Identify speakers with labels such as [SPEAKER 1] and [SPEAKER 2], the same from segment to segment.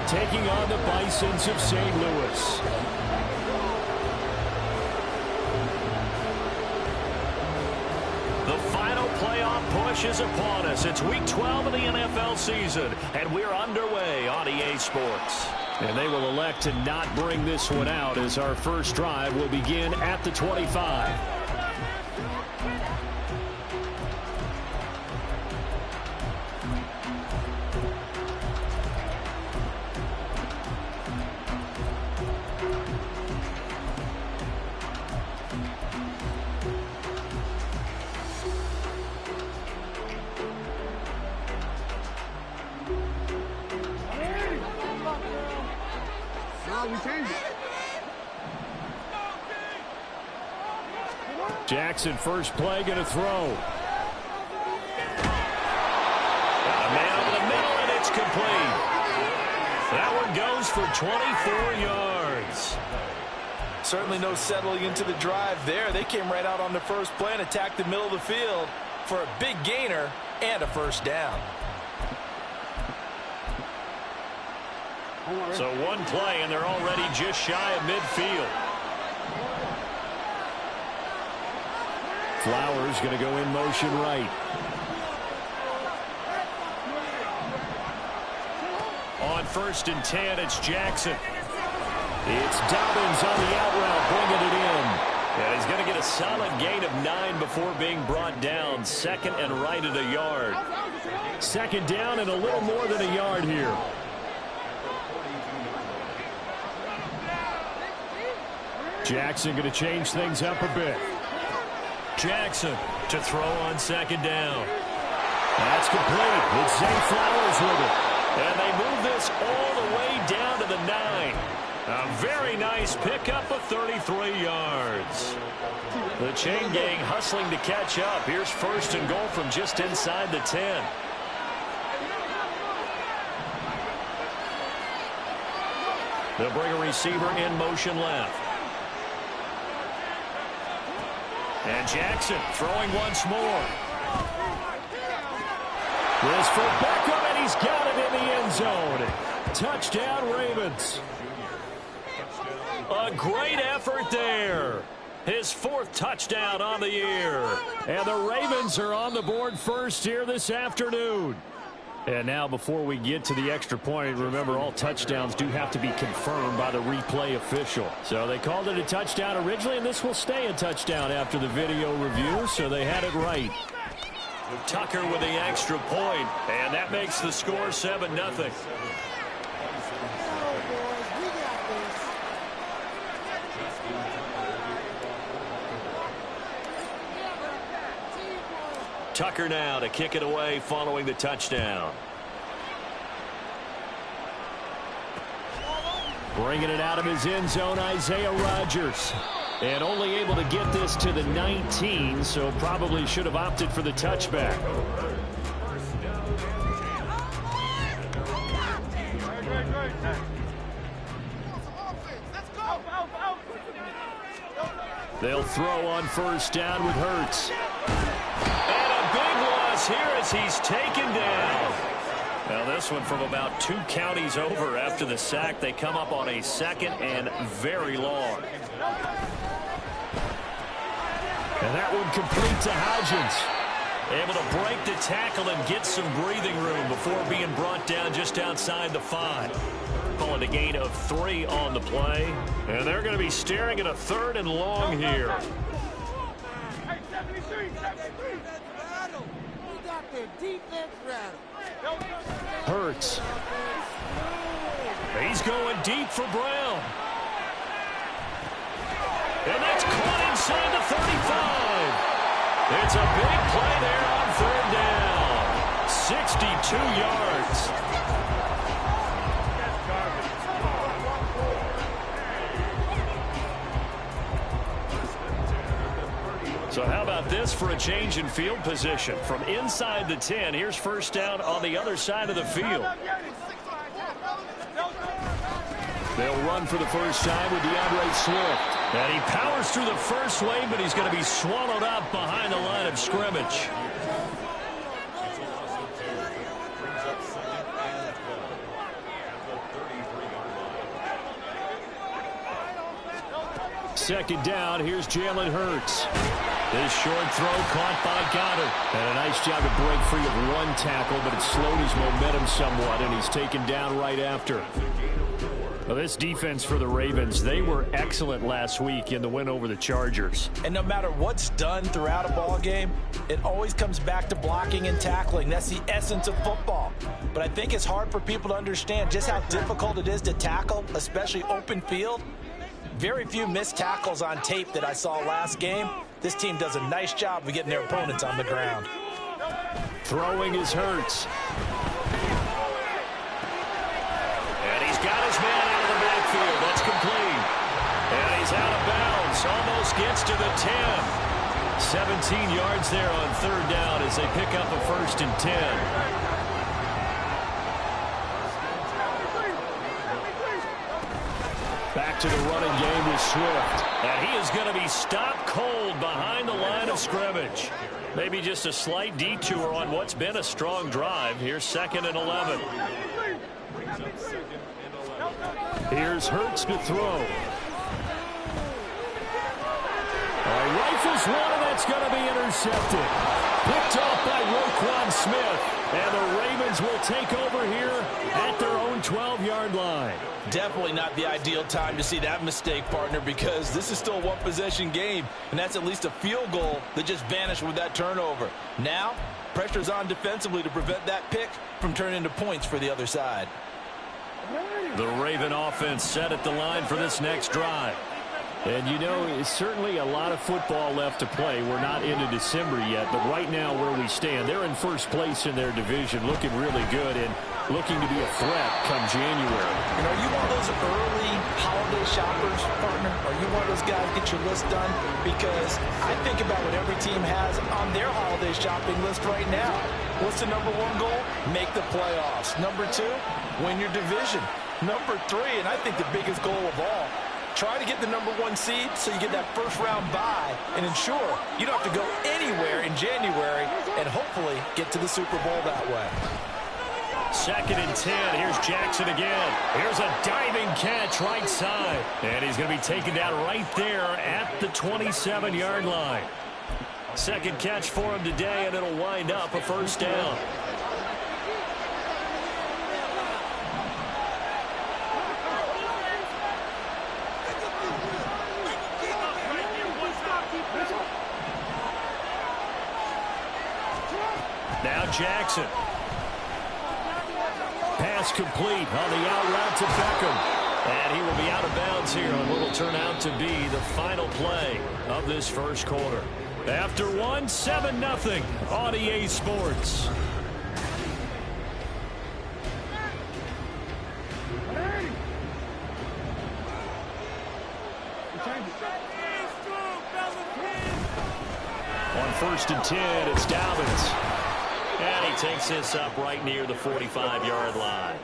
[SPEAKER 1] taking on the Bisons of St. Louis. The final playoff push is upon us. It's Week 12 of the NFL season, and we're underway on EA Sports. And they will elect to not bring this one out as our first drive will begin at the 25. Jackson, first play, going to throw. Got a man over the middle, and it's complete. That one goes for 24 yards.
[SPEAKER 2] Certainly no settling into the drive there. They came right out on the first play and attacked the middle of the field for a big gainer and a first down.
[SPEAKER 1] So one play, and they're already just shy of midfield. Flowers going to go in motion right. On 1st and 10, it's Jackson. It's Dobbins on the out route, bringing it in. And he's going to get a solid gain of 9 before being brought down. 2nd and right at a yard. 2nd down and a little more than a yard here. Jackson going to change things up a bit. Jackson to throw on 2nd down. That's complete. It's Zay Flowers with it. And they move this all the way down to the 9. A very nice pickup of 33 yards. The chain gang hustling to catch up. Here's 1st and goal from just inside the 10. They'll bring a receiver in motion left. And Jackson throwing once more. This for Beckham, and he's got it in the end zone. Touchdown, Ravens. A great effort there. His 4th touchdown on the year. And the Ravens are on the board first here this afternoon. And now before we get to the extra point, remember all touchdowns do have to be confirmed by the replay official. So they called it a touchdown originally, and this will stay a touchdown after the video review, so they had it right. Tucker with the extra point, and that makes the score 7-0. Tucker now to kick it away following the touchdown. Bringing it out of his end zone, Isaiah Rodgers. And only able to get this to the 19, so probably should have opted for the touchback. They'll throw on 1st down with Hurts. Here as he's taken down. Now this one from about 2 counties over after the sack. They come up on a 2nd and very long. And that one complete to Hodgins. Able to break the tackle and get some breathing room before being brought down just outside the 5. Calling a gain of 3 on the play. And they're going to be staring at a 3rd and long here. Hurts. He's going deep for Brown. And that's caught inside the 35. It's a big play there on 3rd down. 62 yards. So how about this for a change in field position? From inside the 10, here's 1st down on the other side of the field. They'll run for the first time with DeAndre Swift. And he powers through the first wave, but he's going to be swallowed up behind the line of scrimmage. second down. Here's Jalen Hurts. This short throw caught by Goddard. And a nice job to break free of one tackle, but it slowed his momentum somewhat, and he's taken down right after. Well, this defense for the Ravens, they were excellent last week in the win over the Chargers.
[SPEAKER 2] And no matter what's done throughout a ball game, it always comes back to blocking and tackling. That's the essence of football. But I think it's hard for people to understand just how difficult it is to tackle, especially open field. Very few missed tackles on tape that I saw last game. This team does a nice job of getting their opponents on the ground.
[SPEAKER 1] Throwing is Hurts. And he's got his man out of the backfield. That's complete. And he's out of bounds. Almost gets to the 10. 17 yards there on third down as they pick up a 1st and 10. Back to the running game with Swift. And he is going to be stopped cold behind the line of scrimmage. Maybe just a slight detour on what's been a strong drive. Here's 2nd and 11. Here's Hurts to throw. Rifles one, and that's going to be intercepted. Picked off by Roquan Smith. And the Ravens will take over here at their own 12-yard line.
[SPEAKER 2] Definitely not the ideal time to see that mistake, partner, because this is still a one-possession game, and that's at least a field goal that just vanished with that turnover. Now, pressure's on defensively to prevent that pick from turning into points for the other side.
[SPEAKER 1] The Raven offense set at the line for this next drive. And, you know, it's certainly a lot of football left to play. We're not into December yet, but right now where we stand, they're in first place in their division, looking really good and looking to be a threat come January.
[SPEAKER 2] And are you one of those early holiday shoppers, partner? Are you one of those guys get your list done? Because I think about what every team has on their holiday shopping list right now. What's the number one goal? Make the playoffs. Number 2, win your division. Number 3, and I think the biggest goal of all, try to get the number 1 seed so you get that first-round bye and ensure you don't have to go anywhere in January and hopefully get to the Super Bowl that way.
[SPEAKER 1] 2nd and 10. Here's Jackson again. Here's a diving catch right side. And he's going to be taken down right there at the 27-yard line. Second catch for him today, and it'll wind up a 1st down. Now Jackson. Pass complete on the out route to Beckham. And he will be out of bounds here on what will turn out to be the final play of this first quarter. After 1, 7-0 on EA Sports. On 1st and 10, it's Dobbins. And he takes this up right near the 45-yard line.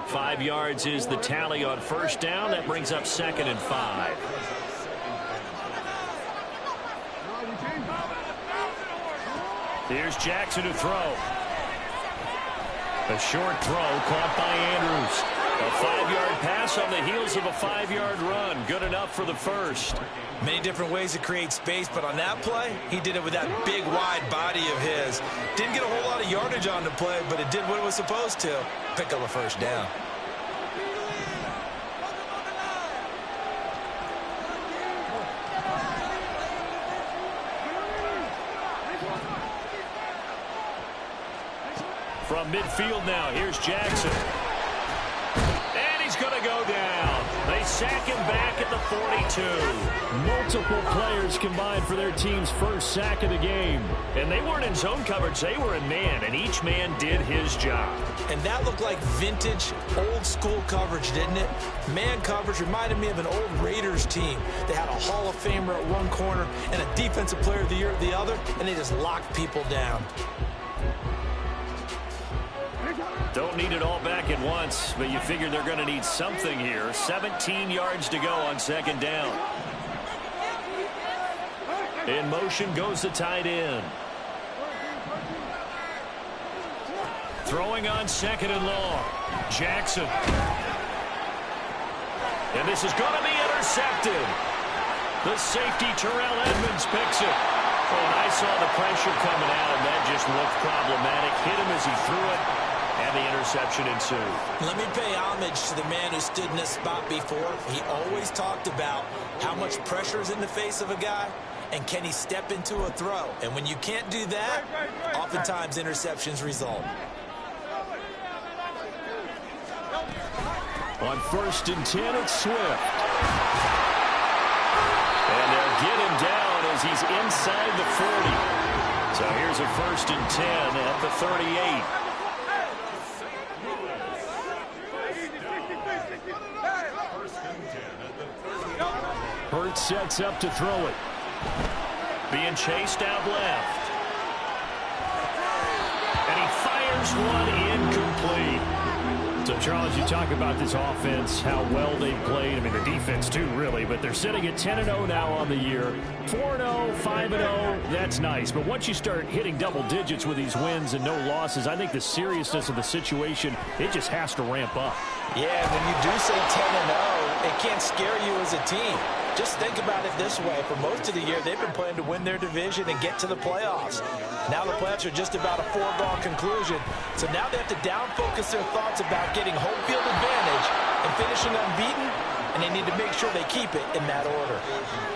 [SPEAKER 1] 5 yards is the tally on 1st down. That brings up 2nd and 5. Here's Jackson to throw. A short throw caught by Andrews. A 5-yard pass on the heels of a 5-yard run. Good enough for the first.
[SPEAKER 2] Many different ways to create space, but on that play, he did it with that big, wide body of his. Didn't get a whole lot of yardage on the play, but it did what it was supposed to. Pick up a 1st down.
[SPEAKER 1] From midfield now, here's Jackson. And he's going to go down. They sack him back at the 42. Multiple players combined for their team's first sack of the game. And they weren't in zone coverage. They were in man, and each man did his job.
[SPEAKER 2] And that looked like vintage, old-school coverage, didn't it? Man coverage reminded me of an old Raiders team. They had a Hall of Famer at one corner and a Defensive Player of the Year at the other, and they just locked people down.
[SPEAKER 1] Don't need it all back at once, but you figure they're going to need something here. 17 yards to go on 2nd down. In motion goes the tight end. Throwing on 2nd and long. Jackson. And this is going to be intercepted. The safety, Terrell Edmunds, picks it. Oh, and I saw the pressure coming out, and that just looked problematic. Hit him as he threw it, and the interception ensued.
[SPEAKER 2] Let me pay homage to the man who stood in this spot before. He always talked about how much pressure is in the face of a guy, and can he step into a throw. And when you can't do that, oftentimes interceptions result.
[SPEAKER 1] On 1st and 10, it's Swift. And they'll get him down as he's inside the 40. So here's a 1st and 10 at the 38. Hurts sets up to throw it. Being chased out left. And he fires one incomplete. So, Charles, you talk about this offense, how well they've played. I mean, the defense, too, really. But they're sitting at 10-0 now on the year. 4-0, 5-0, that's nice. But once you start hitting double digits with these wins and no losses, I think the seriousness of the situation, it just has to ramp up.
[SPEAKER 2] Yeah, when you do say 10-0, it can't scare you as a team. Just think about it this way. For most of the year, they've been playing to win their division and get to the playoffs. Now the playoffs are just about a foregone conclusion. So now they have to down-focus their thoughts about getting home field advantage and finishing unbeaten, and they need to make sure they keep it in that order.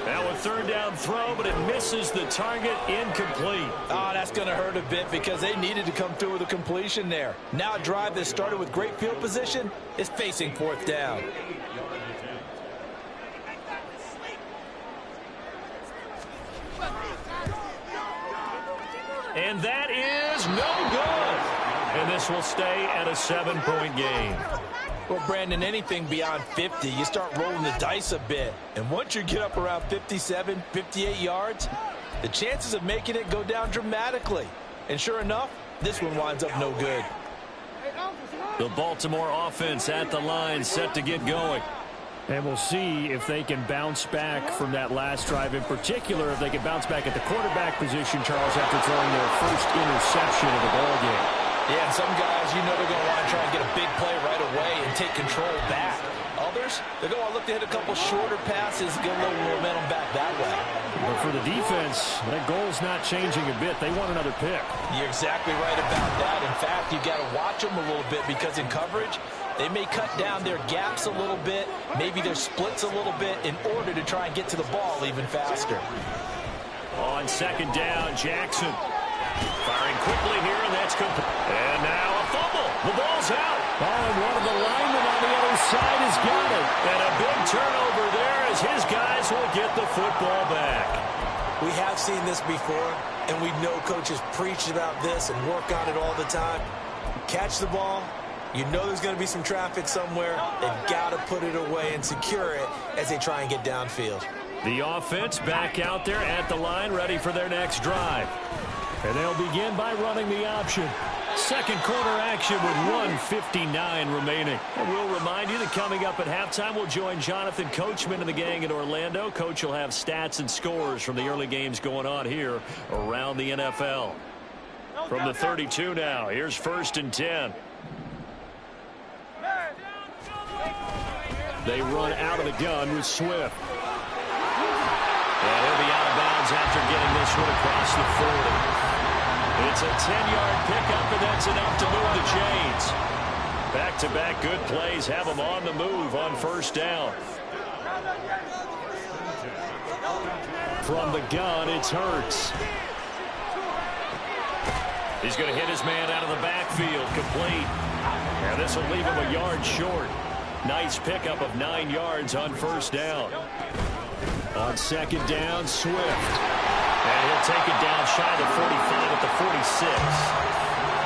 [SPEAKER 1] Now a 3rd down throw, but it misses the target, incomplete.
[SPEAKER 2] Oh, that's going to hurt a bit because they needed to come through with a completion there. Now a drive that started with great field position is facing 4th down.
[SPEAKER 1] And that is no good. And this will stay at a 7-point game.
[SPEAKER 2] Well, Brandon, anything beyond 50, you start rolling the dice a bit. And once you get up around 57, 58 yards, the chances of making it go down dramatically. And sure enough, this one winds up no good.
[SPEAKER 1] The Baltimore offense at the line, set to get going. And we'll see if they can bounce back from that last drive. In particular, if they can bounce back at the quarterback position, Charles, after throwing their first interception of the ballgame.
[SPEAKER 2] Yeah, and some guys, you know they're going to want to try and get a big play right away and take control back. Others, they're going to look to hit a couple shorter passes, get a little momentum back that way.
[SPEAKER 1] But for the defense, that goal's not changing a bit. They want another pick.
[SPEAKER 2] You're exactly right about that. In fact, you've got to watch them a little bit because in coverage, they may cut down their gaps a little bit, maybe their splits a little bit in order to try and get to the ball even faster.
[SPEAKER 1] On 2nd down, Jackson firing quickly here, and that's complete. And now a fumble. The ball's out. Oh, and one of the linemen on the other side has got it. And a big turnover there as his guys will get the football back.
[SPEAKER 2] We have seen this before, and we know coaches preach about this and work on it all the time. Catch the ball. You know there's going to be some traffic somewhere. They've got to put it away and secure it as they try and get downfield.
[SPEAKER 1] The offense back out there at the line, ready for their next drive. And they'll begin by running the option. 2nd quarter action with 1:59 remaining. And we'll remind you that coming up at halftime, we'll join Jonathan Coachman and the gang in Orlando. Coach will have stats and scores from the early games going on here around the NFL. From the 32 now, here's 1st and 10. They run out of the gun with Swift. And he'll be out of bounds after getting this one across the 40. It's a 10-yard pickup, and that's enough to move the chains. Back-to-back good plays have them on the move on 1st down. From the gun, it's Hurts. He's going to hit his man out of the backfield, complete. And this will leave him a yard short. Nice pickup of 9 yards on 1st down. On 2nd down, Swift. And he'll take it down shy of the 45 at the 46.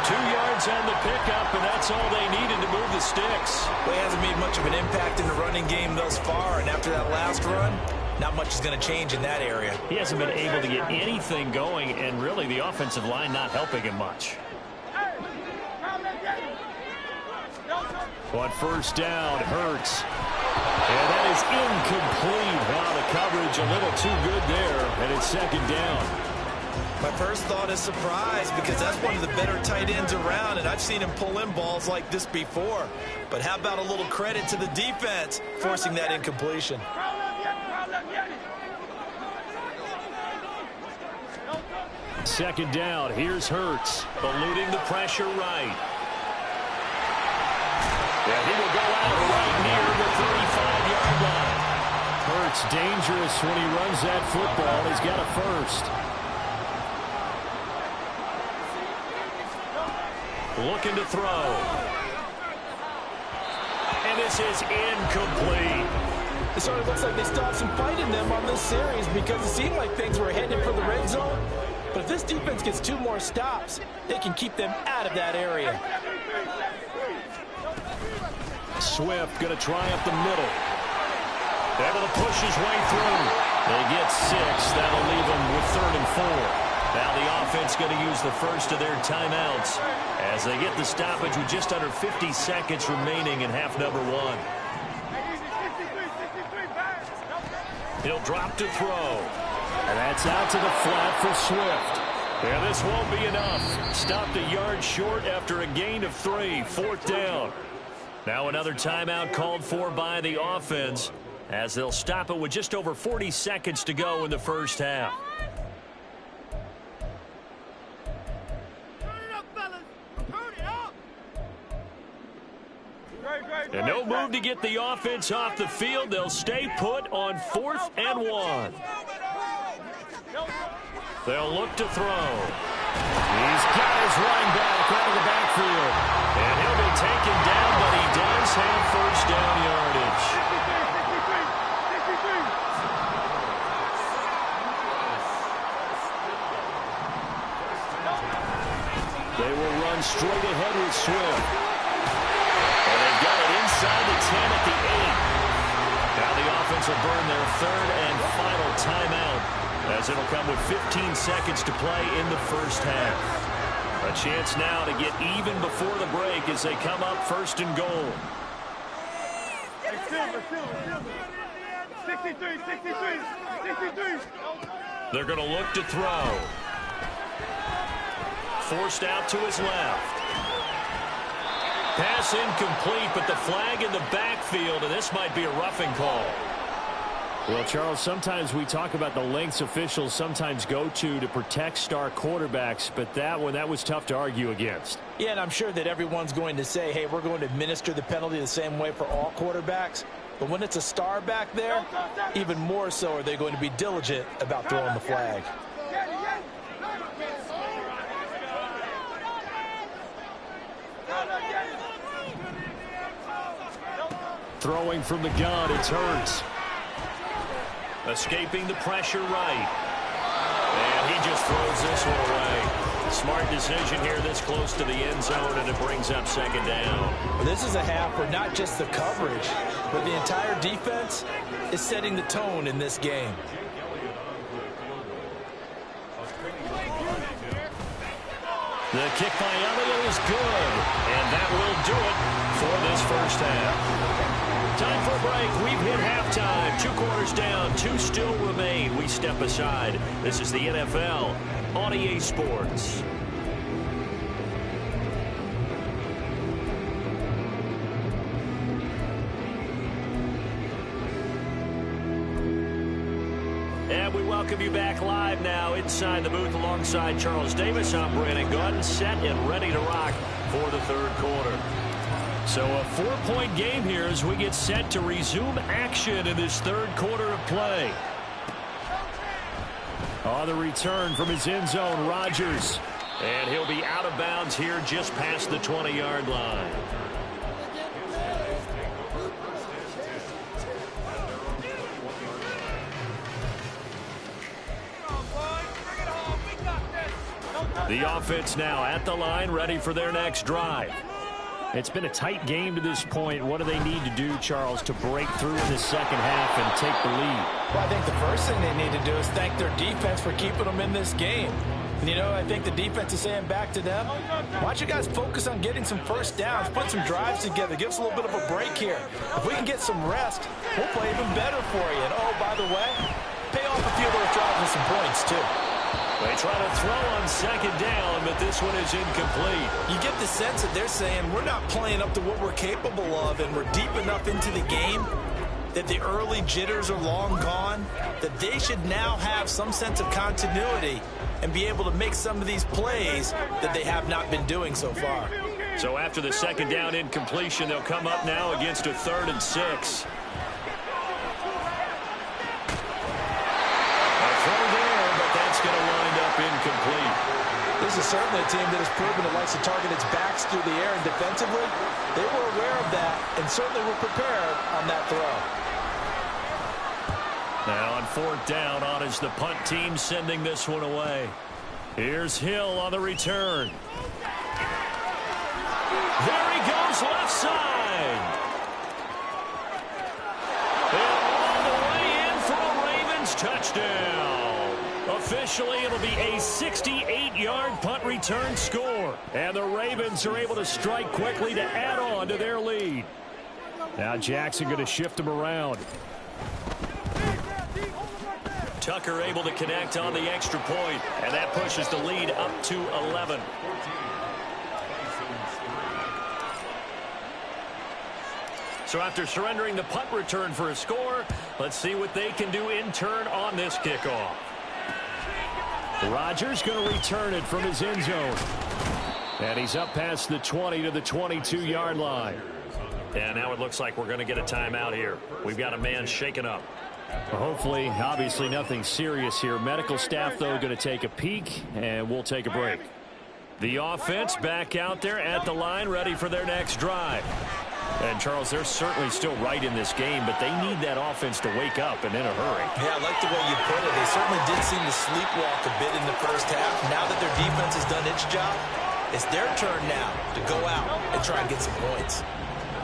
[SPEAKER 1] 2 yards on the pickup, and that's all they needed to move the sticks.
[SPEAKER 2] Well, he hasn't made much of an impact in the running game thus far, and after that last run, not much is going to change in that area.
[SPEAKER 1] He hasn't been able to get anything going, and really the offensive line not helping him much. On 1st down, Hurts. And that is incomplete. Wow, the coverage a little too good there, and it's 2nd down.
[SPEAKER 2] My first thought is surprise because that's one of the better tight ends around, and I've seen him pull in balls like this before. But how about a little credit to the defense forcing that incompletion?
[SPEAKER 1] second down. Here's Hurts.
[SPEAKER 2] Eluding the pressure right.
[SPEAKER 1] And he will go out right near the 35-yard line. Hurts dangerous when he runs that football. He's got a first. Looking to throw. And this is incomplete.
[SPEAKER 2] It sort of looks like they still have some fight in them on this series because it seemed like things were headed for the red zone. But if this defense gets 2 more stops, they can keep them out of that area.
[SPEAKER 1] Swift going to try up the middle. Able to push his way through. They get 6. That'll leave them with 3rd and 4. Now the offense going to use the first of their timeouts as they get the stoppage with just under 50 seconds remaining in half number 1. He'll drop to throw. And that's out to the flat for Swift. And this won't be enough. Stopped a yard short after a gain of 3. 4th down. Now another timeout called for by the offense as they'll stop it with just over 40 seconds to go in the first half. And no move to get the offense off the field. They'll stay put on 4th and 1. They'll look to throw. He's got his running back out of the backfield. And he'll be taken down, but he does have first down yardage. They will run straight ahead with Swift. And they've got it inside the 10 at the 8. Now the offense will burn their 3rd and final timeout as it'll come with 15 seconds to play in the first half. A chance now to get even before the break as they come up 1st and goal. 63. They're going to look to throw. Forced out to his left. Pass incomplete, but the flag in the backfield, and this might be a roughing call. Well, Charles, sometimes we talk about the lengths officials sometimes go to protect star quarterbacks, but that was tough to argue against.
[SPEAKER 2] Yeah, and I'm sure that everyone's going to say, hey, we're going to administer the penalty the same way for all quarterbacks. But when it's a star back there, even more so are they going to be diligent about throwing the flag.
[SPEAKER 1] Throwing from the gun, it's Hurts. Escaping the pressure right. And he just throws this one away. Smart decision here this close to the end zone, and it brings up 2nd down.
[SPEAKER 2] Well, this is a half where not just the coverage, but the entire defense is setting the tone in this game.
[SPEAKER 1] The kick by Elliott is good, and that will do it for this first half. Time for a break. We've hit halftime. 2 quarters down. 2 still remain. We step aside. This is the NFL on EA Sports. And we welcome you back live now inside the booth alongside Charles Davis. I'm Brandon Gaudin, set and ready to rock for the 3rd quarter. So a 4-point game here as we get set to resume action in this 3rd quarter of play. On the return from his end zone, Rodgers. And he'll be out of bounds here just past the 20-yard line. The offense now at the line, ready for their next drive. It's been a tight game to this point. What do they need to do, Charles, to break through in the second half and take the lead?
[SPEAKER 2] Well, I think the first thing they need to do is thank their defense for keeping them in this game. And, you know, I think the defense is saying back to them, why don't you guys focus on getting some first downs, put some drives together, give us a little bit of a break here. If we can get some rest, we'll play even better for you. And, oh, by the way, pay off a few of those drives with some points, too.
[SPEAKER 1] They try to throw on 2nd down, but this one is incomplete.
[SPEAKER 2] You get the sense that they're saying we're not playing up to what we're capable of, and we're deep enough into the game that the early jitters are long gone, that they should now have some sense of continuity and be able to make some of these plays that they have not been doing so far.
[SPEAKER 1] So after the second down incompletion, they'll come up now against a 3rd and 6. A throw there, but that's going to wind up incomplete.
[SPEAKER 2] This is certainly a team that has proven it likes to target its backs through the air, and defensively, they were aware of that and certainly were prepared on that throw.
[SPEAKER 1] Now on 4th down, on is the punt team sending this one away. Here's Hill on the return. There he goes, left side. And all the way in for a Ravens touchdown. Officially, it'll be a 68-yard punt return score. And the Ravens are able to strike quickly to add on to their lead. Now Jackson going to shift him around. Tucker able to connect on the extra point, and that pushes the lead up to 11. So after surrendering the punt return for a score, let's see what they can do in turn on this kickoff. Rodgers going to return it from his end zone. And he's up past the 20 to the 22-yard line. And now it looks like we're going to get a timeout here. We've got a man shaken up. Well, hopefully, obviously nothing serious here. Medical staff, though, going to take a peek, and we'll take a break. The offense back out there at the line, ready for their next drive. And, Charles, they're certainly still right in this game, but they need that offense to wake up and in a hurry.
[SPEAKER 2] Yeah, I like the way you put it. They certainly did seem to sleepwalk a bit in the first half. Now that their defense has done its job, it's their turn now to go out and try and get some points.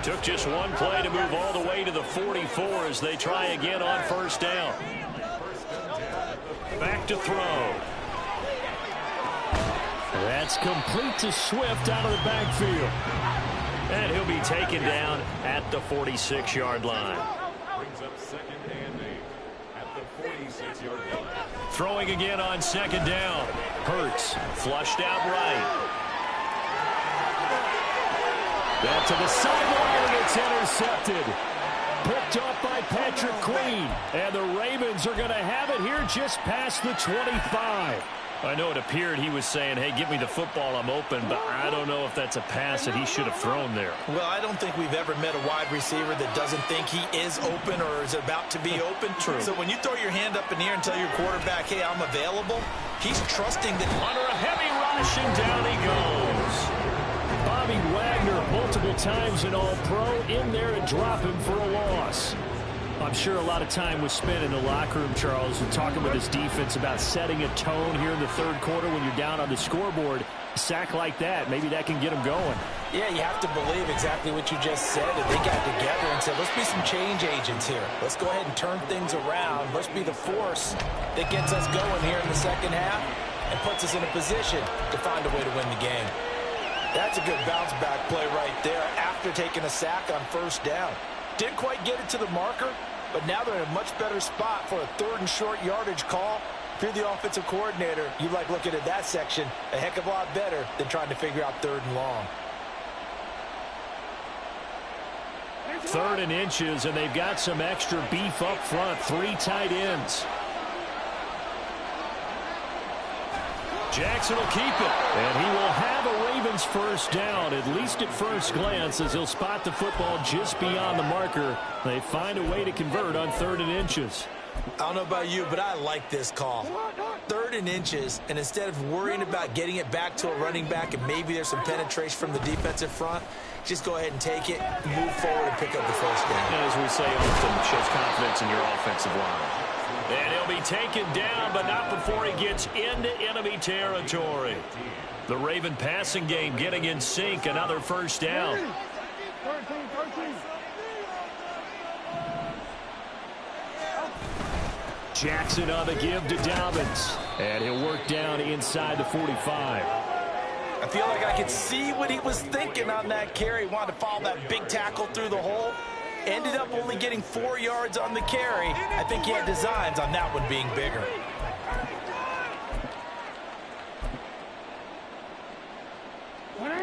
[SPEAKER 1] Took just one play to move all the way to the 44 as they try again on 1st down. Back to throw. That's complete to Swift out of the backfield. And he'll be taken down at the 46-yard line.
[SPEAKER 3] Brings up 2nd and 8 at the 46-yard line.
[SPEAKER 1] Throwing again on 2nd down. Hurts flushed out right. That to the sideline, and it's intercepted. Picked up by Patrick Queen. And the Ravens are going to have it here just past the 25. I know it appeared he was saying, hey, give me the football, I'm open, but I don't know if that's a pass that he should have thrown there.
[SPEAKER 2] Well, I don't think we've ever met a wide receiver that doesn't think he is open or is about to be open.
[SPEAKER 1] True.
[SPEAKER 2] So when you throw your hand up in the air and tell your quarterback, hey, I'm available, he's trusting that.
[SPEAKER 1] Under a heavy rush, and down he goes. Bobby Wagner, multiple times an All-Pro, in there to drop him for a loss. I'm sure a lot of time was spent in the locker room, Charles, and talking with his defense about setting a tone here in the 3rd quarter when you're down on the scoreboard. A sack like that, maybe that can get him going.
[SPEAKER 2] Yeah, you have to believe exactly what you just said. And they got together and said, let's be some change agents here. Let's go ahead and turn things around. Let's be the force that gets us going here in the 2nd half and puts us in a position to find a way to win the game. That's a good bounce-back play right there after taking a sack on 1st down. Didn't quite get it to the marker, but now they're in a much better spot for a 3rd and short yardage call. If you're the offensive coordinator, you like looking at that section a heck of a lot better than trying to figure out 3rd and long.
[SPEAKER 1] 3rd and inches, and they've got some extra beef up front. 3 tight ends. Jackson will keep it, and he will have a Ravens 1st down, at least at first glance, as he'll spot the football just beyond the marker. They find a way to convert on 3rd and inches.
[SPEAKER 2] I don't know about you, but I like this call. 3rd and inches, and instead of worrying about getting it back to a running back and maybe there's some penetration from the defensive front, just go ahead and take it, move forward, and pick up the 1st down.
[SPEAKER 1] And as we say often, shows confidence in your offensive line. And he'll be taken down, but not before he gets into enemy territory. The Raven passing game getting in sync. Another 1st down. Jackson on the give to Dobbins. And he'll work down inside the 45.
[SPEAKER 2] I feel like I could see what he was thinking on that carry. Wanted to follow that big tackle through the hole. Ended up only getting 4 yards on the carry. I think he had designs on that one being bigger.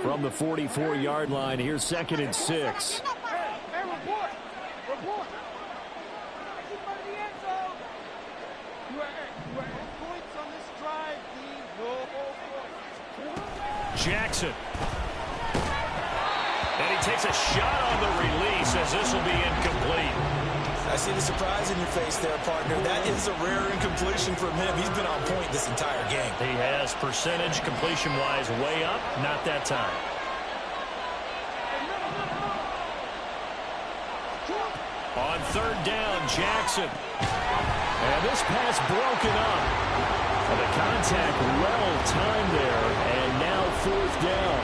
[SPEAKER 1] From the 44-yard line, here's 2nd and 6. Jackson. And he takes a shot on the release as this will be incomplete.
[SPEAKER 2] I see the surprise in your face there, partner. That is a rare incompletion from him. He's been on point this entire game.
[SPEAKER 1] He has percentage completion-wise way up, not that time. On third down, Jackson. And this pass broken up. And the contact well timed there, and now fourth down.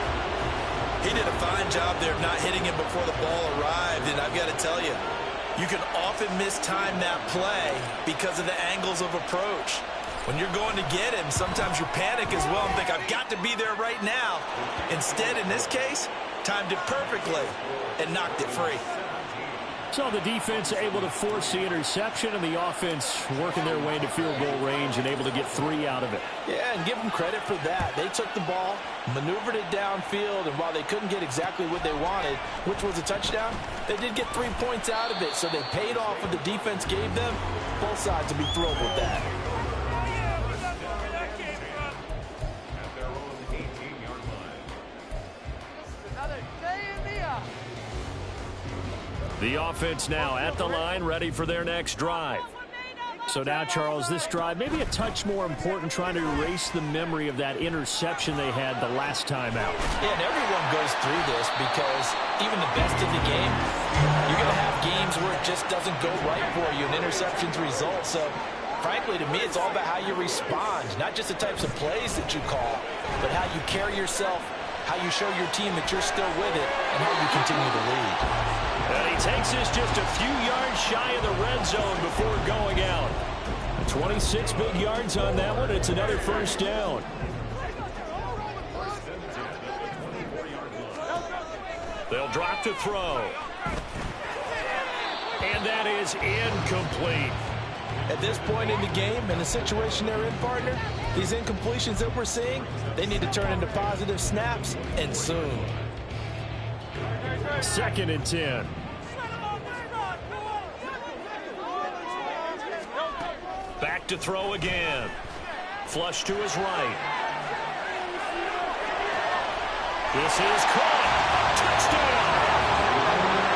[SPEAKER 2] He did a fine job there of not hitting him before the ball arrived, and I've got to tell you, you can often mistime that play because of the angles of approach. When you're going to get him, sometimes you panic as well and think, I've got to be there right now. Instead, in this case, timed it perfectly and knocked it free.
[SPEAKER 1] So the defense able to force the interception, and the offense working their way into field goal range and able to get 3 out of it.
[SPEAKER 2] Yeah, and give them credit for that. They took the ball, maneuvered it downfield, and while they couldn't get exactly what they wanted, which was a touchdown, they did get 3 points out of it, so they paid off what the defense gave them. Both sides will be thrilled with that.
[SPEAKER 3] At their own 18-yard line.
[SPEAKER 1] The offense now at the line, ready for their next drive. So now, Charles, this drive maybe a touch more important, trying to erase the memory of that interception they had the last time out.
[SPEAKER 2] Yeah, and everyone goes through this because even the best in the game, you're going to have games where it just doesn't go right for you, and interceptions result. So, frankly, to me, it's all about how you respond, not just the types of plays that you call, but how you carry yourself, how you show your team that you're still with it, and how you continue to lead.
[SPEAKER 1] And he takes this just a few yards shy of the red zone before going out. 26 big yards on that one. It's another first down. They'll drop to throw. And that is incomplete.
[SPEAKER 2] At this point in the game, in the situation they're in, partner, these incompletions that we're seeing, they need to turn into positive snaps, and soon.
[SPEAKER 1] 2nd and 10. Back to throw again. Flush to his right. This is caught. Touchdown.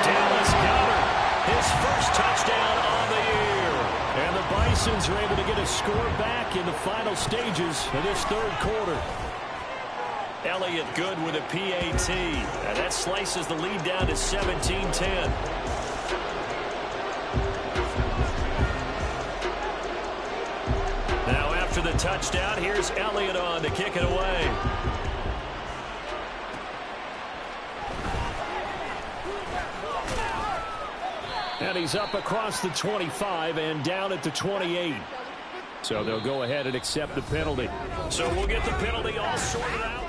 [SPEAKER 1] Dallas Goedert, his first touchdown on the year. And the Bisons are able to get a score back in the final stages of this third quarter. Elliott good with a PAT. And that slices the lead down to 17-10. Now after the touchdown, here's Elliott on to kick it away. And he's up across the 25 and down at the 28. So they'll go ahead and accept the penalty. So we'll get the penalty all sorted out.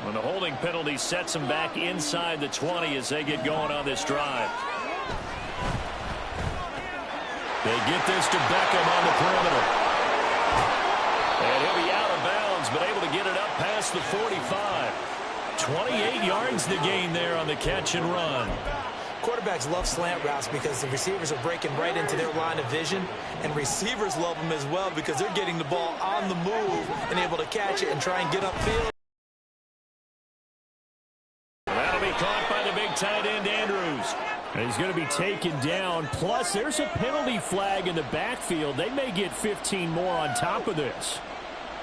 [SPEAKER 1] When the holding penalty sets them back inside the 20 as they get going on this drive. They get this to Beckham on the perimeter. And he'll be out of bounds, but able to get it up past the 45. 28 yards the gain there on the catch and run.
[SPEAKER 2] Quarterbacks love slant routes because the receivers are breaking right into their line of vision, and receivers love them as well because they're getting the ball on the move and able to catch it and try and get upfield.
[SPEAKER 1] That'll be caught by the big tight end, Andrews. And he's going to be taken down. Plus, there's a penalty flag in the backfield. They may get 15 more on top of this.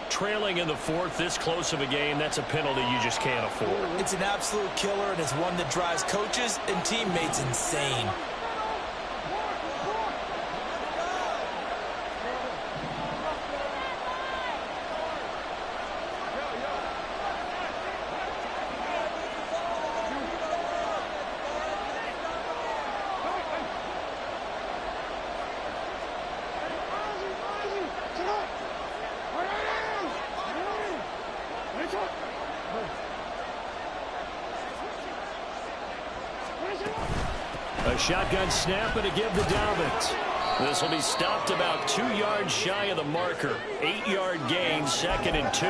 [SPEAKER 1] Trailing in the fourth, this close of a game, that's a penalty you just can't afford.
[SPEAKER 2] It's an absolute killer, and it's one that drives coaches and teammates insane.
[SPEAKER 1] A shotgun snap and a give to Dobbins. This will be stopped about 2 yards shy of the marker. 8-yard gain, 2nd and 2.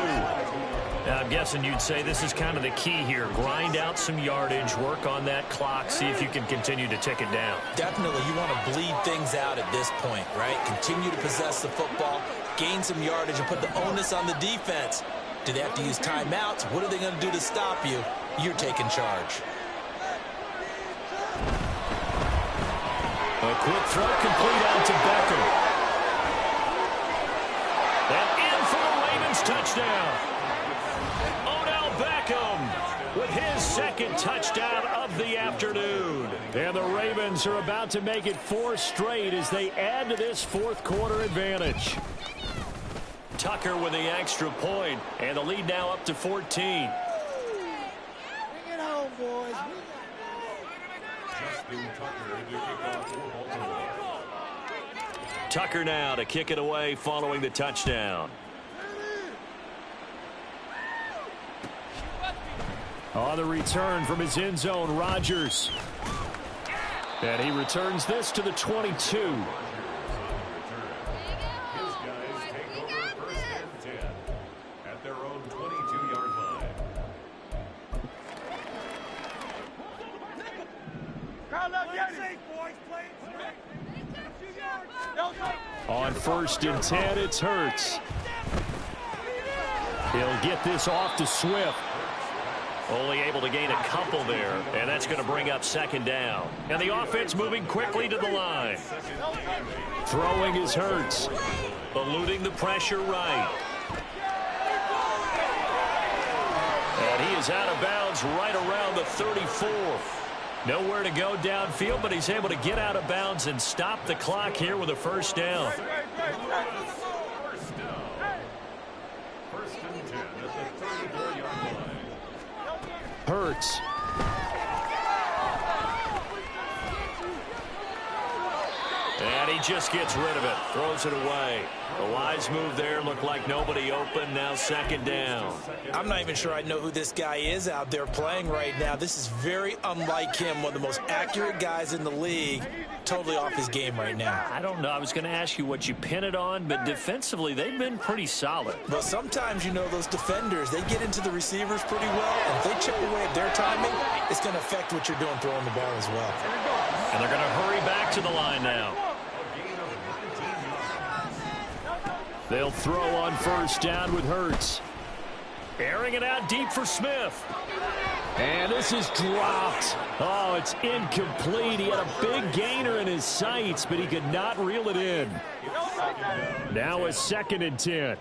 [SPEAKER 4] Now, I'm guessing you'd say this is kind of the key here. Grind out some yardage, work on that clock, see if you can continue to tick it down.
[SPEAKER 2] Definitely, you want to bleed things out at this point, right? Continue to possess the football, gain some yardage, and put the onus on the defense. Do they have to use timeouts? What are they going to do to stop you? You're taking charge.
[SPEAKER 1] A quick throw complete out to Beckham. And in for the Ravens touchdown. Odell Beckham with his 2nd touchdown of the afternoon. And the Ravens are about to make it 4 straight as they add to this 4th quarter advantage. Tucker with the extra point, and the lead now up to 14.
[SPEAKER 5] Bring it home, boys.
[SPEAKER 1] Tucker now to kick it away following the touchdown. On the return from his end zone, Rodgers. And he returns this to the 22. On 1st and 10, it's Hurts. He'll get this off to Swift. Only able to gain a couple there, and that's going to bring up 2nd down. And the offense moving quickly to the line. Throwing is Hurts. Eluding the pressure right. And he is out of bounds right around the 34. Nowhere to go downfield, but he's able to get out of bounds and stop the clock here with a 1st down. Hurts. And he just gets rid of it. Throws it away. A wise move there. Looked like nobody open. Now 2nd down.
[SPEAKER 2] I'm not even sure I know who this guy is out there playing right now. This is very unlike him. One of the most accurate guys in the league. Totally off his game right now.
[SPEAKER 1] I don't know. I was going to ask you what you pin it on, but defensively, they've been pretty solid.
[SPEAKER 2] But sometimes, you know, those defenders, they get into the receivers pretty well. And if they chip away at their timing, it's going to affect what you're doing throwing the ball as well.
[SPEAKER 1] And they're going to hurry back to the line now. They'll throw on 1st down with Hurts. Airing it out deep for Smith. And this is dropped. Oh, it's incomplete. He had a big gainer in his sights, but he could not reel it in. Now a 2nd and 10.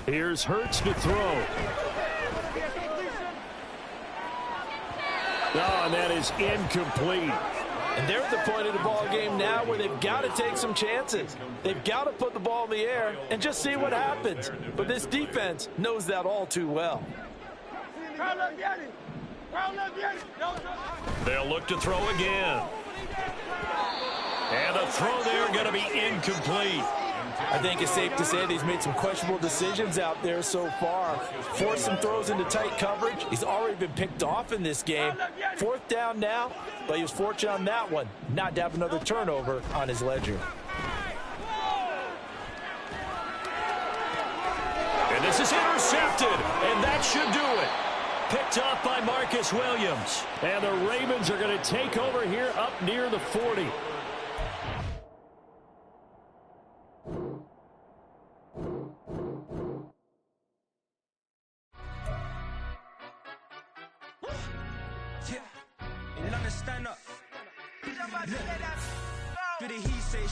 [SPEAKER 1] Here's Hurts to throw. Oh, and that is incomplete.
[SPEAKER 2] And they're at the point of the ball game now where they've got to take some chances. They've got to put the ball in the air and just see what happens. But this defense knows that all too well.
[SPEAKER 1] They'll look to throw again. And the throw there going to be incomplete.
[SPEAKER 2] I think it's safe to say that he's made some questionable decisions out there so far. Forced some throws into tight coverage. He's already been picked off in this game. 4th down now, but he was fortunate on that one not to have another turnover on his ledger.
[SPEAKER 1] And this is intercepted, and that should do it. Picked off by Marcus Williams. And the Ravens are going to take over here up near the 40.
[SPEAKER 6] Yeah, and understand up. Look, do the he say